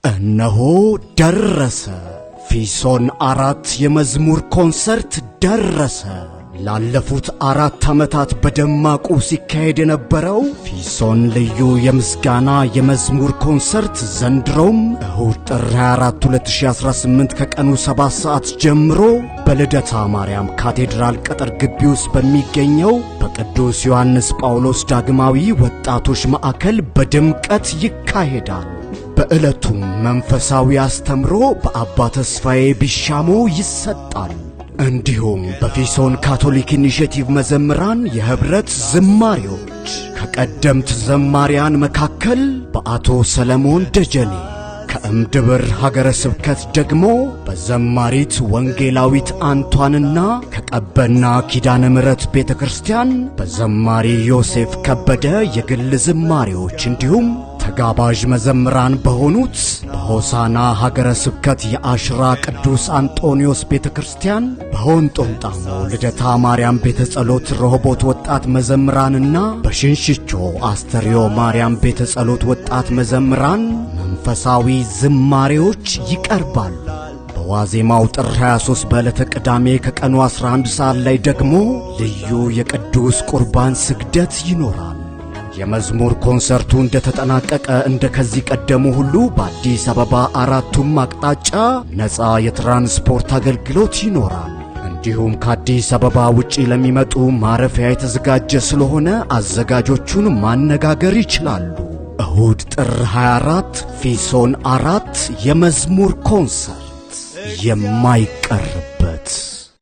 እነሆ ደረሰ። ፊሶን 4 የመዝሙር ኮንሰርት ደረሰ። ላለፉት 4 ዓመታት በደማቁ ሲካሄድ የነበረው ፊሶን ልዩ የምስጋና የመዝሙር ኮንሰርት ዘንድሮም እሁድ ጥር 24 2018 ከቀኑ 7 ሰዓት ጀምሮ በልደታ ማርያም ካቴድራል ቅጥር ግቢ ውስጥ በሚገኘው በቅዱስ ዮሐንስ ጳውሎስ ዳግማዊ ወጣቶች ማዕከል በድምቀት ይካሄዳል። በዕለቱም መንፈሳዊ አስተምሮ በአባ ተስፋዬ ቢሻሞ ይሰጣል። እንዲሁም በፊሶን ካቶሊክ ኢኒሼቲቭ መዘምራን የህብረት ዝማሬዎች ከቀደምት ዘማሪያን መካከል በአቶ ሰለሞን ደጀኔ፣ ከእምድብር ሀገረ ስብከት ደግሞ በዘማሪት ወንጌላዊት አንቷንና ከቀበና ኪዳነ ምሕረት ቤተክርስቲያን በዘማሪ ዮሴፍ ከበደ የግል ዝማሬዎች እንዲሁም ተጋባዥ መዘምራን በሆኑት በሆሳና ሀገረ ስብከት የአሽራ ቅዱስ አንጦኒዮስ ቤተክርስቲያን በሆንጦንጣሞ ልደታ ማርያም ቤተ ጸሎት ረሆቦት ወጣት መዘምራንና በሽንሽቾ አስተርዮ ማርያም ቤተ ጸሎት ወጣት መዘምራን መንፈሳዊ ዝማሬዎች ይቀርባሉ። በዋዜማው ጥር 23 በዕለተ ቅዳሜ ከቀኑ 11 ሰዓት ላይ ደግሞ ልዩ የቅዱስ ቁርባን ስግደት ይኖራል። የመዝሙር ኮንሰርቱ እንደተጠናቀቀ እንደከዚህ ቀደሙ ሁሉ በአዲስ አበባ 4ቱም አቅጣጫ ነፃ የትራንስፖርት አገልግሎት ይኖራል። እንዲሁም ከአዲስ አበባ ውጪ ለሚመጡ ማረፊያ የተዘጋጀ ስለሆነ አዘጋጆቹን ማነጋገር ይችላሉ። እሁድ ጥር 24 ፊሶን 4 የመዝሙር ኮንሰርት የማይቀርብ